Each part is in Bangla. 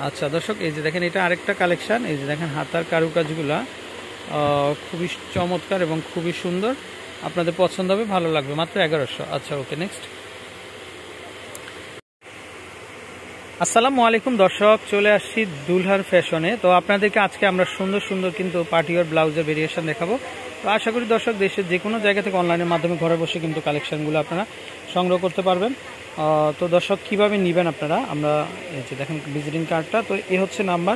আচ্ছা দর্শক, এই যে দেখেন এটা আরেকটা কালেকশন। এই যে দেখেন হাতার কারুকাজগুলা খুবই চমৎকার এবং খুবই সুন্দর, আপনাদের পছন্দ হবে, ভালো লাগবে, মাত্র 1100। আচ্ছা ওকে, নেক্সট। আসসালামু আলাইকুম দর্শক, চলে আসছি দুলহার ফ্যাশনে। তো আপনাদেরকে আজকে আমরা সুন্দর সুন্দর কিন্তু পার্টিওয়ার ব্লাউজের ভেরিয়েশন দেখাবো। তো আশা করি দর্শক দেশের যে কোনো জায়গা থেকে অনলাইনের মাধ্যমে ঘরে বসে কিন্তু কালেকশনগুলো আপনারা সংগ্রহ করতে পারবেন। তো দর্শক কীভাবে নেবেন আপনারা, আমরা এই যে দেখেন ভিজিটিং কার্ডটা, তো এ হচ্ছে নাম্বার,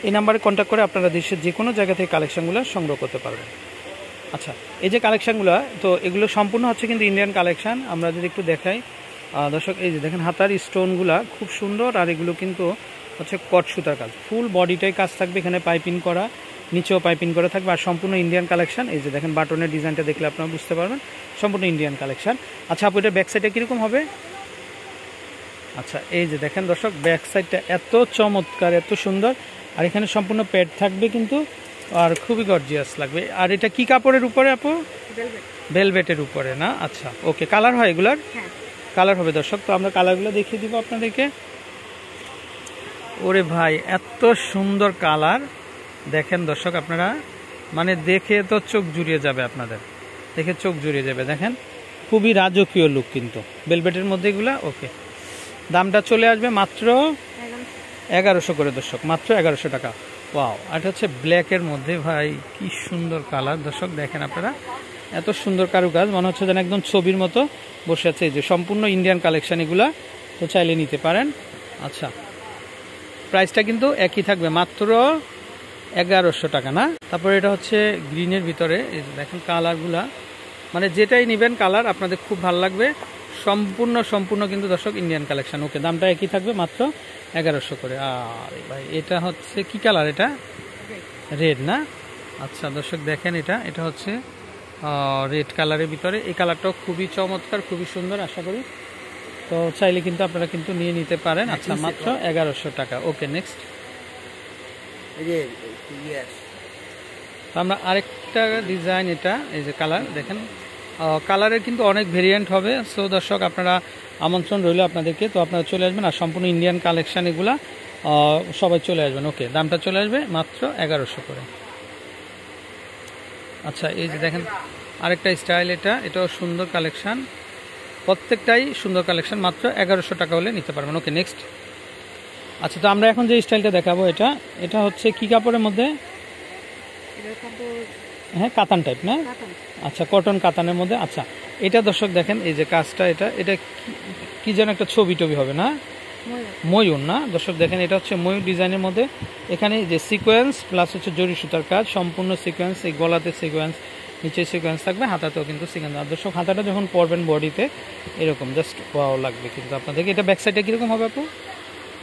এই নাম্বারে কন্ট্যাক্ট করে আপনারা দেশের যে কোনো জায়গা থেকে কালেকশনগুলো সংগ্রহ করতে পারবেন। আচ্ছা, এই যে কালেকশানগুলো, তো এগুলো সম্পূর্ণ হচ্ছে কিন্তু ইন্ডিয়ান কালেকশান। আমরা যদি একটু দেখাই দর্শক, এই যে দেখেন হাতার স্টোনগুলা খুব সুন্দর, আর এগুলো কিন্তু হচ্ছে কট সুতার কাজ, ফুল বডিটাই কাজ থাকবে, এখানে পাইপিং করা, নিচেও পাইপিং করা থাকবে, আর সম্পূর্ণ ইন্ডিয়ান কালেকশান। এই যে দেখেন বাটনের ডিজাইনটা দেখলে আপনারা বুঝতে পারবেন সম্পূর্ণ ইন্ডিয়ান কালেকশান। আচ্ছা আপু, এটা ব্যাক সাইডটা কীরকম হবে? আচ্ছা, এই যে দেখেন দর্শক ব্যাক সাইডটা এত চমৎকার, এত সুন্দর, আর এখানে সম্পূর্ণ প্যাড থাকবে কিন্তু, আর খুবই গর্জিয়াস লাগবে। আর এটা কি কাপড়ের উপরে আপু? ভেলভেটের উপরে না? আচ্ছা ওকে, কালার হয় এগুলার? কালার হবে দর্শক, তো আমরা কালারগুলো দেখিয়ে দিব আপনাদেরকে। ওরে ভাই এত সুন্দর কালার, দেখেন দর্শক আপনারা, মানে দেখে তো চোখ জুড়িয়ে যাবে, আপনাদের দেখে চোখ জুড়িয়ে যাবে। দেখেন খুবই রাজকীয় লুক কিন্তু ভেলভেটের মধ্যে এগুলা। ওকে, দামটা চলে আসবে মাত্র 1100 করে দর্শক, মাত্র 1100 টাকা। ওয়াও, আর এটা হচ্ছে ব্ল্যাকের মধ্যে, ভাই কি সুন্দর কালার দর্শক, দেখেন আপনারা এত সুন্দর কারুকাজ, মনে হচ্ছে যেন একদম ছবির মতো বসে আছে। এই যে সম্পূর্ণ ইন্ডিয়ান কালেকশন এগুলা, তো চাইলে নিতে পারেন। আচ্ছা, প্রাইসটা কিন্তু একই থাকবে, মাত্র 1100 টাকা না? তারপরে এটা হচ্ছে গ্রিনের ভিতরে, এই যে দেখেন কালারগুলা, মানে যেটাই নেবেন কালার আপনাদের খুব ভালো লাগবে। সম্পূর্ণ কিন্তু দর্শক ইন্ডিয়ান কালেকশন। ওকে, দামটা একই থাকবে, মাত্র 1100 করে। আর ভাই এটা হচ্ছে কি কালার? এটা রেড না? আচ্ছা দর্শক দেখেন, এটা হচ্ছে রেড কালারের ভিতরে, এই কালারটাও খুবই চমৎকার, খুবই সুন্দর আশা করি। তো চাইলে কিন্তু আপনারা কিন্তু নিয়ে নিতে পারেন। আচ্ছা, মাত্র 1100 টাকা। ওকে, নেক্সট। তো আমরা আরেকটা ডিজাইন, এটা এই যে কালার দেখেন, কালারের কিন্তু অনেক ভেরিয়েন্ট হবে। সো দর্শক আপনারা আমন্ত্রণ রইল আপনাদেরকে, তো আপনারা চলে আসবেন, আর সম্পূর্ণ ইন্ডিয়ান কালেকশান এগুলা, সবাই চলে আসবেন। ওকে, দামটা চলে আসবে মাত্র 1100 করে। আচ্ছা, এই যে দেখেন আরেকটা স্টাইল, এটাও সুন্দর কালেকশান, প্রত্যেকটাই সুন্দর কালেকশান, মাত্র 1100 টাকা হলে নিতে পারবেন। ওকে, নেক্সট। আচ্ছা, তো আমরা এখন যে স্টাইলটা দেখাবো, এটা হচ্ছে কি কাপড়ের মধ্যে? হ্যাঁ, কাতান টাইপ না? আচ্ছা, কটন কাতানের মধ্যে। আচ্ছা, এটা দর্শক দেখেন এই যে কাজটা, এটা কি যেন একটা ছবি টবি হবে না? ময়ূর না দর্শক, দেখেন এটা হচ্ছে ময়ূর ডিজাইনের মধ্যে, এখানে যে সিকোয়েন্স প্লাস হচ্ছে জরি সুতার কাজ, সম্পূর্ণ সিকোয়েন্স, এই গলাতে সিকোয়েন্স, নিচে সিকোয়েন্স থাকবে, হাতাতেও কিন্তু সিকোয়েন্স। আর দর্শক হাতাটা যখন পরবেন বডিতে এরকম জাস্ট ওয়াও লাগবে কিন্তু আপনাদেরকে। এটা ব্যাক সাইডটা কীরকম হবে আপু?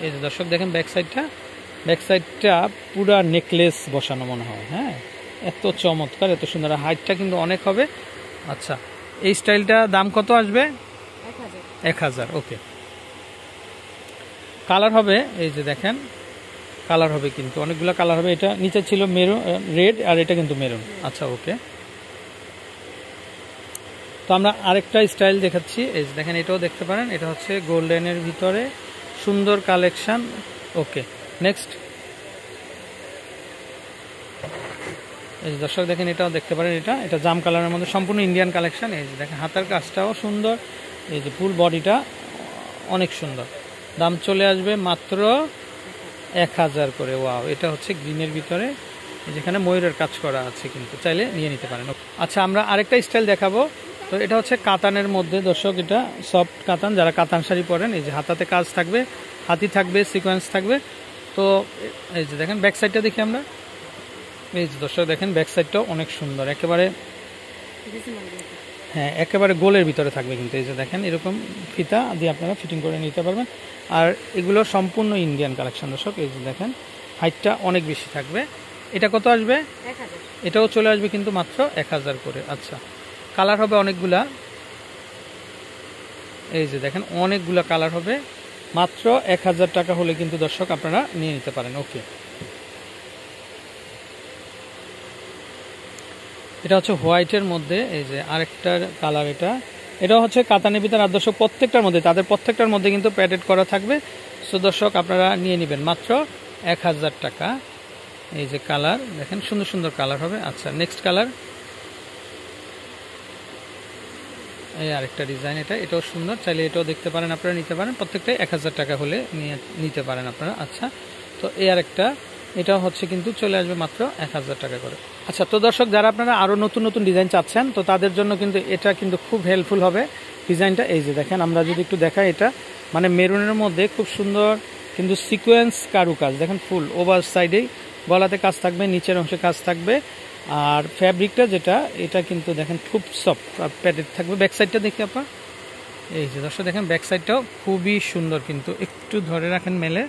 এই যে দর্শক দেখেন ব্যাক সাইডটা পুরা নেকলেস বসানো মনে হয়। হ্যাঁ, এত চমৎকার, এত সুন্দর, হাইটটা কিন্তু অনেক হবে। আচ্ছা, এই স্টাইলটা দাম কত আসবে? 1000। ওকে, কালার হবে, এই যে দেখেন কালার হবে কিন্তু অনেকগুলো কালার হবে। এটা নিচে ছিল মেরুন রেড, আর এটা কিন্তু মেরুন। আচ্ছা ওকে, তো আমরা আরেকটা স্টাইল দেখাচ্ছি, এই যে দেখেন এটাও দেখতে পারেন, এটা হচ্ছে গোল্ডেনের ভিতরে সুন্দর কালেকশন। ওকে, নেক্সট। এই যে দর্শক দেখেন এটাও দেখতে পারেন, এটা জাম কালারের মধ্যে সম্পূর্ণ ইন্ডিয়ান কালেকশন। এই যে দেখেন হাতার কাজটাও সুন্দর, এই যে ফুল বডিটা অনেক সুন্দর। দাম চলে আসবে মাত্র 1000 করে। ওয়াও, এটা হচ্ছে গ্রিনের ভিতরে, যেখানে ময়ূরের কাজ করা আছে, কিন্তু চাইলে নিয়ে নিতে পারেন। আচ্ছা, আমরা আরেকটা স্টাইল দেখাবো। তো এটা হচ্ছে কাতানের মধ্যে দর্শক, এটা সফট কাতান, যারা কাতান শাড়ি পরেন, এই যে হাতাতে কাজ থাকবে, হাতি থাকবে, সিকোয়েন্স থাকবে। তো এই যে দেখেন ব্যাক সাইডটা দেখি আমরা, এই যে দর্শক দেখেন ব্যাক সাইডটাও অনেক সুন্দর, একেবারে হ্যাঁ একেবারে গোলের ভিতরে থাকবে কিন্তু। এই যে দেখেন এরকম ফিতা দিয়ে আপনারা ফিটিং করে নিতে পারবেন। আর এগুলো সম্পূর্ণ ইন্ডিয়ান কালেকশন দর্শক, এই যে দেখেন হাইটটা অনেক বেশি থাকবে। এটা কত আসবে? 1000। এটাও চলে আসবে কিন্তু মাত্র 1000 করে। আচ্ছা, কালার হবে অনেকগুলা, এই যে দেখেন অনেকগুলা কালার হবে, মাত্র 1000 টাকা হলে কিন্তু দর্শক আপনারা নিয়ে নিতে পারেন। ওকে, এটা হচ্ছে হোয়াইটের মধ্যে, এই যে আরেকটা কালার, এটা হচ্ছে কাতানের ভিতরে। আর দর্শক প্রত্যেকটার মধ্যে কিন্তু প্যাডেড করা থাকবে। সো দর্শক আপনারা নিয়ে নেবেন মাত্র 1000 টাকা। এই যে কালার দেখেন, সুন্দর সুন্দর কালার হবে। আচ্ছা, নেক্সট কালার, এই আরেকটা ডিজাইন, এটাও সুন্দর, চাইলে এটাও দেখতে পারেন, আপনারা নিতে পারেন। প্রত্যেকটাই 1000 টাকা হলে নিতে পারেন আপনারা। আচ্ছা, তো এই আরেকটা, এটাও হচ্ছে কিন্তু চলে আসবে মাত্র 1000 টাকা করে। আচ্ছা, তো দর্শক যারা আপনারা আরও নতুন নতুন ডিজাইন চাচ্ছেন, তো তাদের জন্য কিন্তু এটা কিন্তু খুব হেল্পফুল হবে ডিজাইনটা। এই যে দেখেন, আমরা যদি একটু দেখাই, এটা মানে মেরুনের মধ্যে খুব সুন্দর কিন্তু সিকোয়েন্স কারুকাজ, দেখেন ফুল ওভার সাইডেই গলাতে কাজ থাকবে, নিচের অংশে কাজ থাকবে। আর ফ্যাব্রিকটা যেটা, এটা কিন্তু দেখেন খুব সফট প্যাডেড থাকবে। ব্যাক সাইডটা দেখি আপনার, এই যে দর্শক দেখেন ব্যাক সাইডটাও খুবই সুন্দর, কিন্তু একটু ধরে রাখেন মেলে।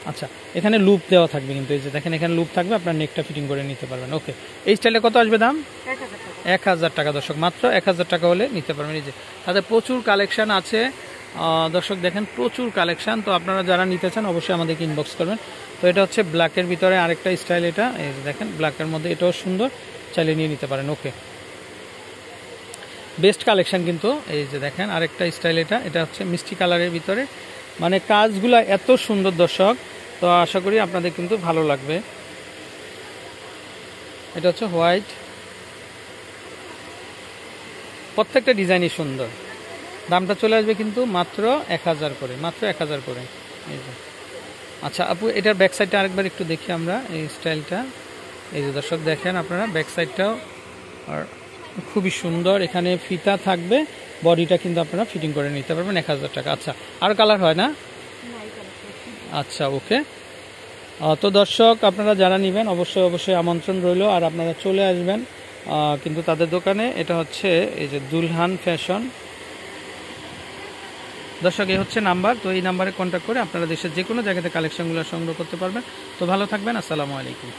আচ্ছা, এখানে লুপ দেওয়া থাকবে কিন্তু, এই যে দেখেন এখানে লুপ থাকবে, আপনার নেকটা ফিটিং করে নিতে পারবেন। ওকে, এই স্টাইলে কত আসবে দাম? 1000 টাকা দর্শক, মাত্র 1000 টাকা হলে নিতে পারবেন। এই যে তাদের প্রচুর কালেকশন আছে দর্শক, দেখেন প্রচুর কালেকশন। তো আপনারা যারা নিতে চান অবশ্যই আমাদেরকে ইনবক্স করবেন। তো এটা হচ্ছে ব্ল্যাকের ভিতরে আরেকটা স্টাইল, এটা এই যে দেখেন ব্ল্যাকের মধ্যে, এটাও সুন্দর, চাইলে নিয়ে নিতে পারেন। ওকে, বেস্ট কালেকশন কিন্তু। এই যে দেখেন আরেকটা স্টাইল, এটা হচ্ছে মিষ্টি কালারের ভিতরে, মানে কাজগুলা এত সুন্দর দর্শক, তো আশা করি আপনাদের কিন্তু ভালো লাগবে। এটা হচ্ছে হোয়াইট, প্রত্যেকটা ডিজাইনই সুন্দর। দামটা চলে আসবে কিন্তু মাত্র 1000 করে, মাত্র 1000 করে। এই যে আচ্ছা আপু, এটার ব্যাক সাইডটা আরেকবার একটু দেখি আমরা, এই স্টাইলটা। এই যে দর্শক দেখেন আপনারা ব্যাক সাইডটাও আর খুবই সুন্দর, এখানে ফিতা থাকবে, বডিটা কিন্তু আপনারা ফিটিং করে নিতে পারবেন 1000 টাকা। আচ্ছা, আর কালার হয় না? আচ্ছা, ওকে। তো দর্শক আপনারা যারা নেবেন অবশ্যই অবশ্যই আমন্ত্রণ রইল, আর আপনারা চলে আসবেন কিন্তু তাদের দোকানে। এটা হচ্ছে এই যে দুলহান ফ্যাশন দর্শক, এই হচ্ছে নাম্বার। তো এই নাম্বারে কন্ট্যাক্ট করে আপনারা দেশের যে কোনো জায়গাতে কালেকশনগুলো সংগ্রহ করতে পারবেন। তো ভালো থাকবেন, আসসালামু আলাইকুম।